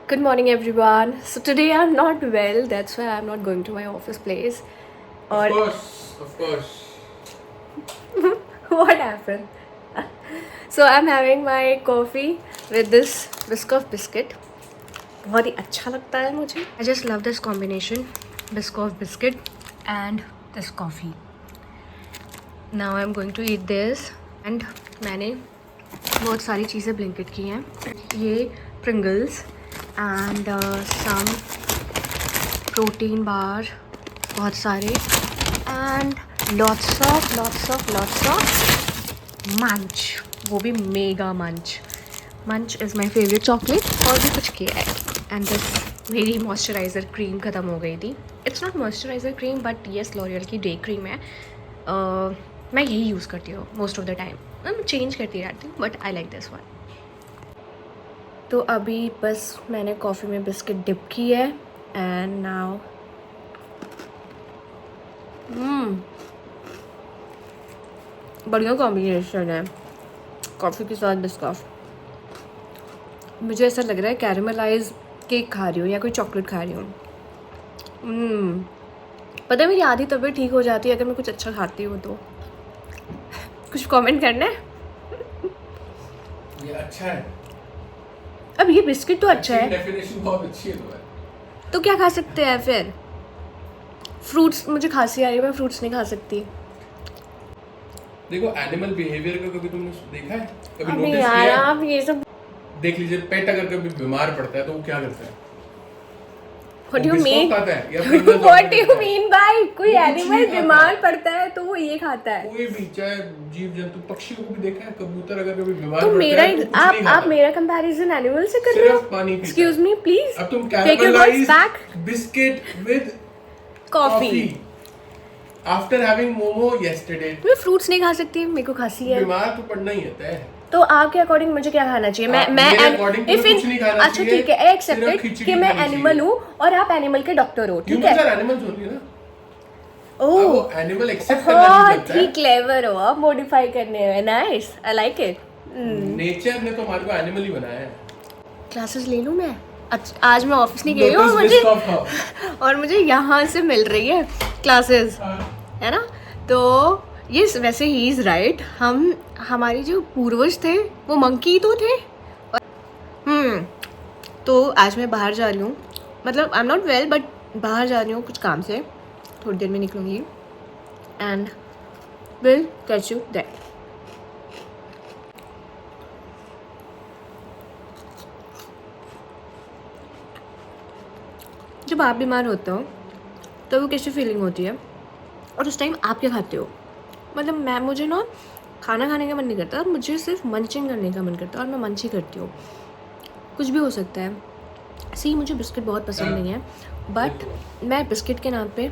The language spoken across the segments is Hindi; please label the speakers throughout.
Speaker 1: Good morning, everyone. So today I'm not well. That's why I'm not going to my office place.
Speaker 2: Of
Speaker 1: Or
Speaker 2: course, of course.
Speaker 1: what happened? So I'm having my coffee with this Biscoff biscuit. बहुत ही अच्छा लगता है मुझे. I just love this combination, Biscoff biscuit and this coffee. Now I'm going to eat this. And मैंने बहुत सारी चीज़ें ब्लिंकिट की हैं. ये Pringles and some protein bar, बहुत सारे, and lots of munch. वो भी मेगा मंच. मंच इज़ माई फेवरेट चॉकलेट. और भी कुछ किया है. एंड दिस मेरी मॉइस्चराइज़र क्रीम ख़त्म हो गई थी. It's not moisturiser cream but yes L'Oréal की डे क्रीम है. मैं यही यूज़ करती हूँ मोस्ट ऑफ द टाइम. मैं चेंज करती रहती हूँ but I like this one. तो अभी बस मैंने कॉफ़ी में बिस्किट डिप की है. एंड नाउ बढ़िया कॉम्बिनेशन है कॉफ़ी के साथ बिस्कॉफ. मुझे ऐसा लग रहा है कैरेमलाइज केक खा रही हूँ या कोई चॉकलेट खा रही हूँ. पता है मेरी आधी तबीयत ठीक हो जाती है अगर मैं कुछ अच्छा खाती हूँ तो. कुछ कमेंट करना है.
Speaker 2: ये अच्छा है.
Speaker 1: अब ये बिस्किट तो अच्छा है
Speaker 2: डेफिनेशन बहुत अच्छी है
Speaker 1: तो क्या खा सकते हैं फिर. फ्रूट्स, मुझे खांसी आ रही है, मैं फ्रूट्स नहीं खा सकती.
Speaker 2: देखो एनिमल बिहेवियर का कभी तुमने देखा है, कभी
Speaker 1: अभी
Speaker 2: नोटिस
Speaker 1: यार
Speaker 2: किया है?
Speaker 1: आप ये सब
Speaker 2: देख लीजिए, पेट अगर कभी बीमार पड़ता है तो वो क्या करता है?
Speaker 1: What do
Speaker 2: वो
Speaker 1: you
Speaker 2: बिस्कुट
Speaker 1: mean?
Speaker 2: खाता है या Pringles
Speaker 1: What
Speaker 2: order
Speaker 1: do you
Speaker 2: करता है?
Speaker 1: mean by कोई
Speaker 2: वो कुछ
Speaker 1: एनिमल
Speaker 2: नहीं खाता
Speaker 1: बीमार
Speaker 2: है.
Speaker 1: पड़ता है तो वो ये खाता है.
Speaker 2: कोई भी, चाहे जीव जंतु, पक्षियों को भी देखा है, कबूतर अगर कभी बीमार
Speaker 1: तो
Speaker 2: पड़ता
Speaker 1: मेरा
Speaker 2: है तो कुछ नहीं खाता.
Speaker 1: आप मेरा कंपैरिजन एनिमल से कर रहे हो.
Speaker 2: सिर्फ पानी पीता है.
Speaker 1: Excuse me please.
Speaker 2: अब तुम
Speaker 1: Take your words back.
Speaker 2: Caramelised biscuit with
Speaker 1: coffee.
Speaker 2: After having momo yesterday.
Speaker 1: मैं फ्रूट्स नहीं खा सकती, मेरे को खांसी है.
Speaker 2: बीमार तो पड़ना ही होता है.
Speaker 1: तो आपके अकॉर्डिंग मुझे क्या खाना चाहिए. मैं
Speaker 2: मेरे according तुम्हें कुछ नहीं खाना
Speaker 1: अच्छा
Speaker 2: चाहिए,
Speaker 1: ठीक है,
Speaker 2: सिर्फ
Speaker 1: एक्सेप्टेड
Speaker 2: खिचड़ी
Speaker 1: कि मैं
Speaker 2: खानी
Speaker 1: एनिमल
Speaker 2: चाहिए.
Speaker 1: हूँ और आप एनिमल के डॉक्टर हो. ठीक
Speaker 2: ह्यूमंस
Speaker 1: है.
Speaker 2: आर एनिमल्स ओनली ना.
Speaker 1: ओह
Speaker 2: वो एनिमल एक्सेप्ट करना नहीं
Speaker 1: बहुत
Speaker 2: करता
Speaker 1: ही
Speaker 2: है.
Speaker 1: क्लेवर हो आप मॉडिफाई करने में. Nice, I like it.
Speaker 2: Nature ने तो हमारे को एनिमल ही बनाया है.
Speaker 1: क्लासेस ले लूँ मैं. आज मैं ऑफिस नहीं गई हूँ और
Speaker 2: Lotus
Speaker 1: मुझे
Speaker 2: biscuit खाओ.
Speaker 1: और मुझे यहाँ से मिल रही है क्लासेस, है ना. तो ये वैसे ही इज़ राइट. हमारी जो पूर्वज थे वो मंकी तो थे. तो आज मैं बाहर जा रही हूँ. मतलब I am not well but बाहर जा रही हूँ कुछ काम से. थोड़ी देर में निकलूँगी and will catch you there. जब आप बीमार होते हो तो वो कैसी फीलिंग होती है और उस टाइम आप क्या खाते हो. मतलब मुझे ना खाना खाने का मन नहीं करता और मुझे सिर्फ मंचिंग करने का मन करता है और मैं मंच ही करती हूँ. कुछ भी हो सकता है. मुझे बिस्किट बहुत पसंद नहीं है बट मैं बिस्किट के नाम पे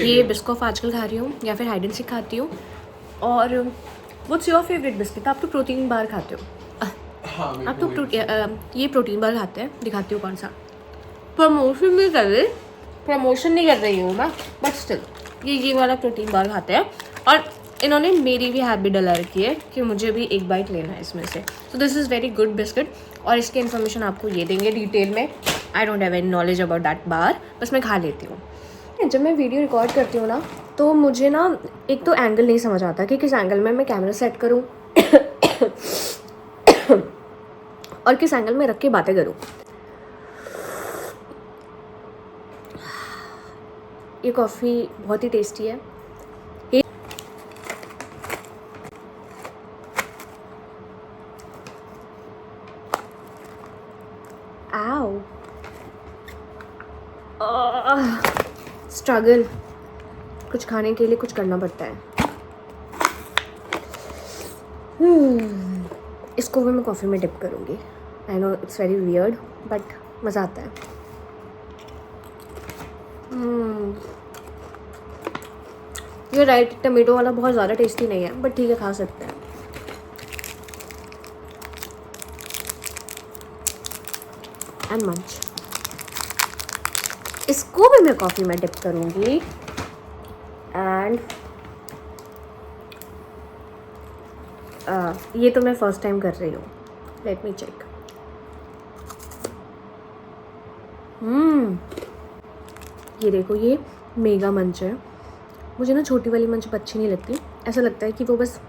Speaker 1: ये बिस्कॉफ आजकल खा रही हूँ या फिर हाइड एंड सीक खाती हूँ. और व्हाट्स योर फेवरेट बिस्किट. आप तो प्रोटीन बार खाते हो.
Speaker 2: हाँ,
Speaker 1: आप तो ये प्रोटीन बार खाते हैं. दिखाती हूँ कौन सा. प्रमोशन नहीं कर रही हूँ मैं बट स्टिल ये वाला प्रोटीन बार खाते हैं. और इन्होंने मेरी भी हैबिट डला रखी है कि मुझे भी एक बाइट लेना है इसमें से. So this is very good biscuit और इसकी इन्फॉर्मेशन आपको ये देंगे डिटेल में. I don't have any knowledge about that bar, बस मैं खा लेती हूँ. जब मैं वीडियो रिकॉर्ड करती हूँ ना तो मुझे ना एक तो एंगल नहीं समझ आता कि किस एंगल में मैं कैमरा सेट करूँ और किस एंगल में रख के बातें करूँ. ये कॉफ़ी बहुत ही टेस्टी है. आओ स्ट्रगल. कुछ खाने के लिए कुछ करना पड़ता है. इसको भी मैं कॉफ़ी में डिप करूँगी. I know it's very weird but मज़ा आता है. ये राइट, टमेटो वाला बहुत ज़्यादा टेस्टी नहीं है बट ठीक है, खा सकते हैं. एंड मंच. इसको भी मैं कॉफ़ी में डिप करूँगी एंड ये तो मैं फर्स्ट टाइम कर रही हूँ. Let me check. ये देखो, ये मेगा मंच है। मुझे ना छोटी वाली मंच अच्छी नहीं लगती, ऐसा लगता है कि वो बस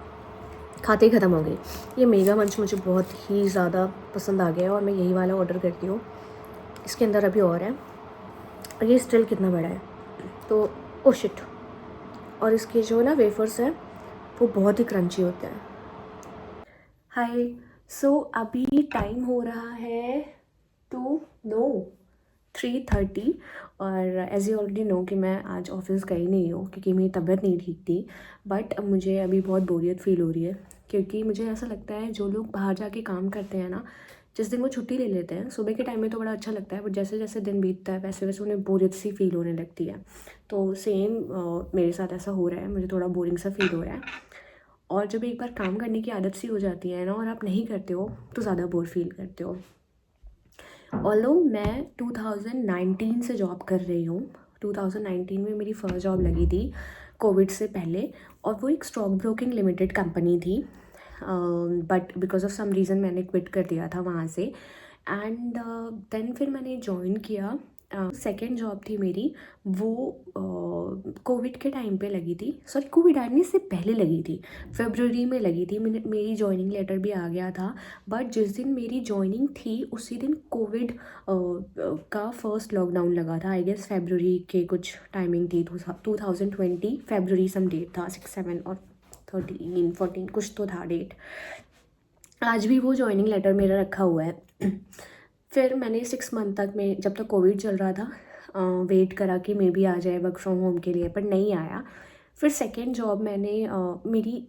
Speaker 1: खाते ही ख़त्म हो गई। ये मेगा मंच मुझे बहुत ही ज़्यादा पसंद आ गया है और मैं यही वाला ऑर्डर करती हूँ। इसके अंदर अभी और है, और ये स्टिल कितना बड़ा है, तो ओ शिट। और इसके जो ना वेफर्स हैं वो बहुत ही क्रंची होते हैं। हाय, सो अभी टाइम हो रहा है 3:30, और एज यू ऑलरेडी नो कि मैं आज ऑफिस गई नहीं हूँ क्योंकि मेरी तबीयत नहीं ठीक थी। बट मुझे अभी बहुत बोरियत फील हो रही है, क्योंकि मुझे ऐसा लगता है जो लोग बाहर जाके काम करते हैं ना, जिस दिन वो छुट्टी ले लेते हैं सुबह के टाइम में तो बड़ा अच्छा लगता है, बट जैसे जैसे दिन बीतता है वैसे वैसे उन्हें बोरियत सी फील होने लगती है। तो सेम मेरे साथ ऐसा हो रहा है, मुझे थोड़ा बोरिंग सा फील हो रहा है। और जब एक बार काम करने की आदत सी हो जाती है ना और आप नहीं करते हो तो ज़्यादा बोर फील करते हो। ऑल्दो मैं 2019 से जॉब कर रही हूँ। 2019 में मेरी फ़र्स्ट जॉब लगी थी कोविड से पहले, और वो एक स्टॉक ब्रोकिंग लिमिटेड कंपनी थी। But because of some reason मैंने क्विट कर दिया था वहाँ से। एंड देन फिर मैंने ज्वाइन किया। सेकेंड जॉब थी मेरी, वो कोविड के टाइम पे लगी थी, सॉरी कोविड आने से पहले लगी थी, फरवरी में लगी थी। मेरी ज्वाइनिंग लेटर भी आ गया था। बट जिस दिन मेरी ज्वाइनिंग थी उसी दिन कोविड का फर्स्ट लॉकडाउन लगा था। आई गेस फरवरी के कुछ टाइमिंग थी, 2020 फरवरी सम डेट था, 6, 7 और 13, 14 कुछ तो था डेट। आज भी वो ज्वाइनिंग लेटर मेरा रखा हुआ है। फिर मैंने 6 मंथ तक में, जब तक कोविड चल रहा था, वेट करा कि मे बी आ जाए वर्क फ्रॉम होम के लिए, पर नहीं आया। फिर सेकेंड जॉब मैंने मेरी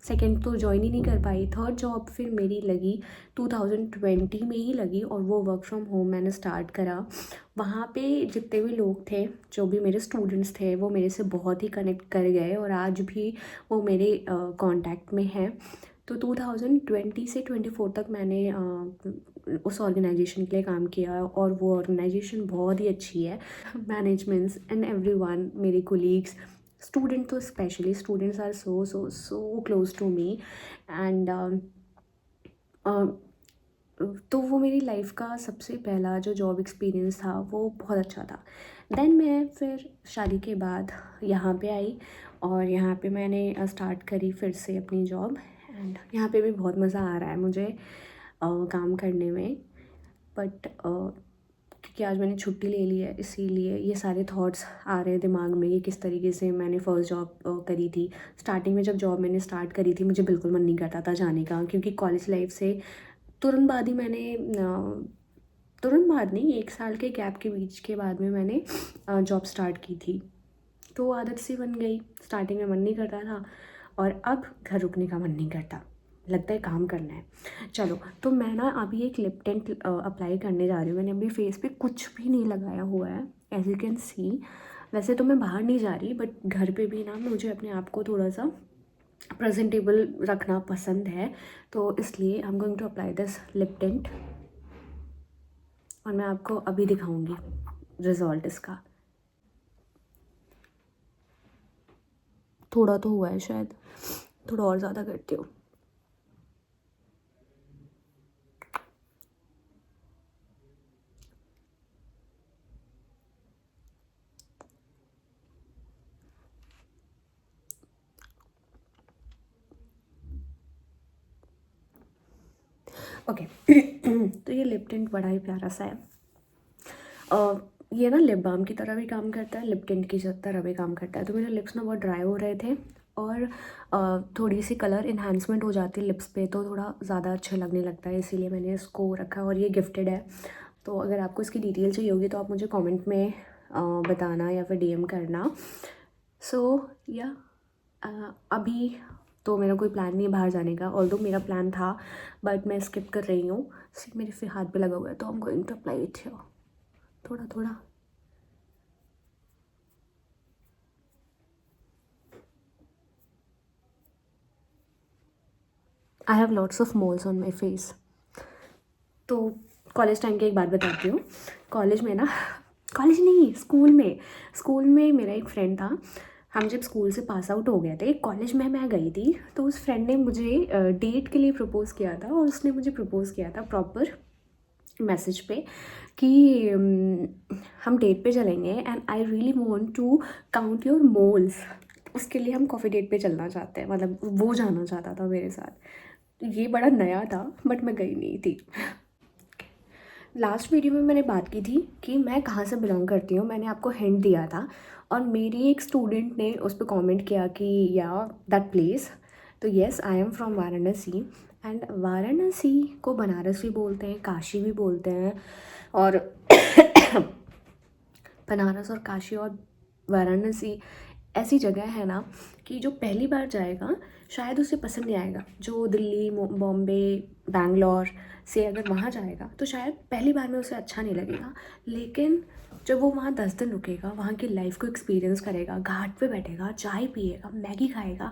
Speaker 1: सेकेंड तो ज्वाइन ही नहीं कर पाई। थर्ड जॉब फिर मेरी लगी 2020 में ही लगी, और वो वर्क फ्रॉम होम मैंने स्टार्ट करा। वहाँ पे जितने भी लोग थे, जो भी मेरे स्टूडेंट्स थे, वो मेरे से बहुत ही कनेक्ट कर गए और आज भी वो मेरे कांटेक्ट में हैं। तो 2020 से 24 तक मैंने उस ऑर्गेनाइजेशन के लिए काम किया, और वो ऑर्गेनाइजेशन बहुत ही अच्छी है। मैनेजमेंट्स एंड एवरीवन, मेरे कोलीग्स, स्टूडेंट तो specially, students are so so so close to me. And तो वो मेरी लाइफ का सबसे पहला जो जॉब एक्सपीरियंस था वो बहुत अच्छा था। देन मैं फिर शादी के बाद यहाँ पे आई, और यहाँ पे मैंने स्टार्ट करी फिर से अपनी जॉब। एंड यहाँ पे भी बहुत मज़ा आ रहा है मुझे काम करने में। बट क्योंकि आज मैंने छुट्टी ले ली है, इसीलिए ये सारे थॉट्स आ रहे हैं दिमाग में कि किस तरीके से मैंने फ़र्स्ट जॉब करी थी। स्टार्टिंग में जब जॉब मैंने स्टार्ट करी थी मुझे बिल्कुल मन नहीं करता था जाने का, क्योंकि कॉलेज लाइफ से तुरंत बाद ही मैंने तुरंत बाद नहीं, 1 साल के गैप के बीच के बाद में मैंने जॉब स्टार्ट की थी। तो आदत सी बन गई। स्टार्टिंग में मन नहीं करता था, और अब घर रुकने का मन नहीं करता, लगता है काम करना है। चलो, तो मैं ना अभी एक लिप टिंट अप्लाई करने जा रही हूँ। मैंने अभी फेस पे कुछ भी नहीं लगाया हुआ है, एज यू कैन सी। वैसे तो मैं बाहर नहीं जा रही, बट घर पे भी ना मुझे अपने आप को थोड़ा सा प्रेजेंटेबल रखना पसंद है, तो इसलिए I am going to apply this lip tint, और मैं आपको अभी दिखाऊंगी रिजल्ट इसका। थोड़ा तो हुआ है शायद, थोड़ा और ज़्यादा करती हूँ। ओके। तो ये लिप टिंट बड़ा ही प्यारा सा है। ये ना लिप बाम की तरह भी काम करता है, लिप टिंट की तरह भी काम करता है। तो मेरे लिप्स ना बहुत ड्राई हो रहे थे, और थोड़ी सी कलर इन्हांसमेंट हो जाती है लिप्स पे, तो थोड़ा ज़्यादा अच्छा लगने लगता है, इसीलिए मैंने इसको रखा। और ये गिफ्टेड है, तो अगर आपको इसकी डिटेल चाहिए होगी तो आप मुझे कमेंट में बताना या फिर डीएम करना। सो या अभी तो मेरा कोई प्लान नहीं है बाहर जाने का, ऑल्दो मेरा प्लान था, बट मैं स्किप कर रही हूँ। मेरे फिर हाथ पे लगा हुआ है, तो I am going to apply it here थोड़ा थोड़ा। I have lots of moles on my face. तो कॉलेज टाइम की एक बात बताती हूँ। कॉलेज में ना, कॉलेज नहीं, स्कूल में मेरा एक फ्रेंड था। हम जब स्कूल से पास आउट हो गए थे, कॉलेज में मैं गई थी, तो उस फ्रेंड ने मुझे डेट के लिए प्रपोज़ किया था, और उसने मुझे प्रपोज़ किया था प्रॉपर मैसेज पे कि हम डेट पे चलेंगे and I really want to count your moles. उसके लिए हम कॉफ़ी डेट पे चलना चाहते हैं, मतलब वो जाना चाहता था मेरे साथ। ये बड़ा नया था बट मैं गई नहीं थी। लास्ट वीडियो में मैंने बात की थी कि मैं कहाँ से बिलोंग करती हूँ, मैंने आपको हिंट दिया था और मेरी एक स्टूडेंट ने उस पर कॉमेंट किया कि या दैट प्लेस। तो yes, I am from Varanasi and Varanasi को बनारस भी बोलते हैं, काशी भी बोलते हैं। और बनारस और काशी और वाराणसी ऐसी जगह है ना कि जो पहली बार जाएगा शायद उसे पसंद नहीं आएगा। जो दिल्ली, बॉम्बे, बैंगलोर से अगर वहाँ जाएगा तो शायद पहली बार में उसे अच्छा नहीं लगेगा, लेकिन जब वो वहाँ 10 दिन रुकेगा, वहाँ की लाइफ को एक्सपीरियंस करेगा, घाट पे बैठेगा, चाय पिएगा, मैगी खाएगा,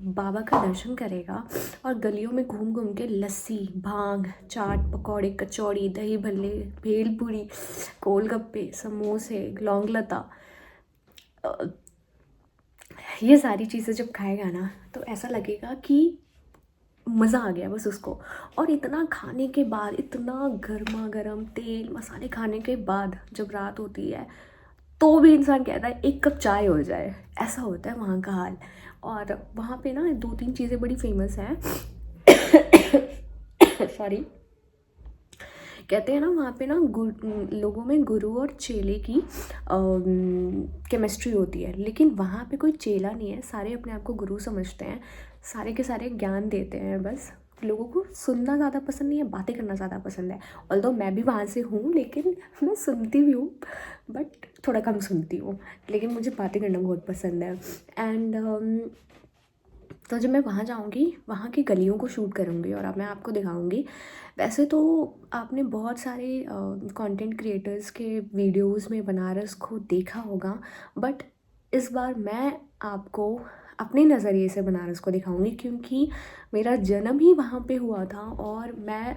Speaker 1: बाबा का दर्शन करेगा और गलियों में घूम घूम के लस्सी, भांग, चाट, पकौड़े, कचौड़ी, दही भल्ले, भेलपूरी, गोलगप्पे, समोसे, लौंगलता, ये सारी चीज़ें जब खाएगा ना तो ऐसा लगेगा कि मज़ा आ गया बस उसको। और इतना खाने के बाद, इतना गर्मा गर्म तेल मसाले खाने के बाद जब रात होती है तो भी इंसान कहता है एक कप चाय हो जाए, ऐसा होता है वहाँ का हाल। और वहाँ पे ना 2-3 चीज़ें बड़ी फेमस हैं। सॉरी। कहते हैं ना वहाँ पे ना लोगों में गुरु और चेले की केमिस्ट्री होती है, लेकिन वहाँ पे कोई चेला नहीं है, सारे अपने आप को गुरु समझते हैं, सारे के सारे ज्ञान देते हैं। बस लोगों को सुनना ज़्यादा पसंद नहीं है, बातें करना ज़्यादा पसंद है। ऑल्दो मैं भी वहाँ से हूँ, लेकिन मैं सुनती भी हूँ बट थोड़ा कम सुनती हूँ, लेकिन मुझे बातें करना बहुत पसंद है। एंड तो जब मैं वहाँ जाऊँगी, वहाँ की गलियों को शूट करूँगी और अब मैं आपको दिखाऊँगी। वैसे तो आपने बहुत सारे कंटेंट क्रिएटर्स के वीडियोस में बनारस को देखा होगा, बट इस बार मैं आपको अपने नज़रिए से बनारस को दिखाऊँगी, क्योंकि मेरा जन्म ही वहाँ पे हुआ था और मैं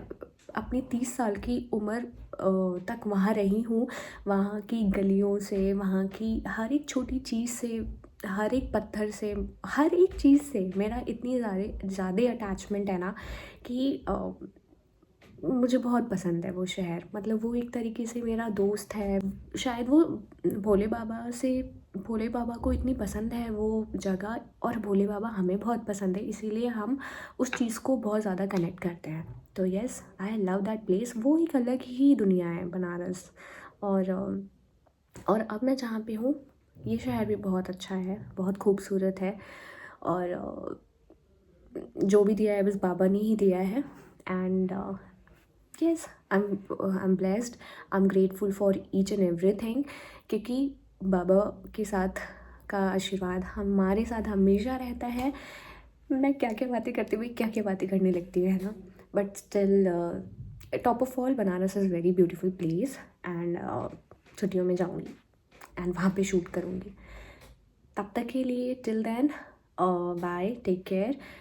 Speaker 1: अपनी 30 साल की उम्र तक वहाँ रही हूँ। वहाँ की गलियों से, वहाँ की हर एक छोटी चीज़ से, हर एक पत्थर से, हर एक चीज़ से मेरा इतनी ज़्यादा अटैचमेंट है ना कि मुझे बहुत पसंद है वो शहर। मतलब वो एक तरीके से मेरा दोस्त है। शायद वो भोले बाबा को इतनी पसंद है वो जगह, और भोले बाबा हमें बहुत पसंद है, इसीलिए हम उस चीज़ को बहुत ज़्यादा कनेक्ट करते हैं। तो yes, I love that place. वो एक अलग ही दुनिया है बनारस। और अब मैं जहाँ पे हूँ, ये शहर भी बहुत अच्छा है, बहुत खूबसूरत है। और जो भी दिया है बस बाबा ने ही दिया है। And yes, I'm blessed, I'm grateful for each and everything, क्योंकि बाबा के साथ का आशीर्वाद हमारे साथ हमेशा रहता है। मैं क्या क्या बातें करती हुई क्या क्या बातें करने लगती है ना, but still top of all Banaras is very beautiful place. And छुट्टियों में जाऊँगी एंड वहाँ पे शूट करूँगी। तब तक के लिए till then bye, take care.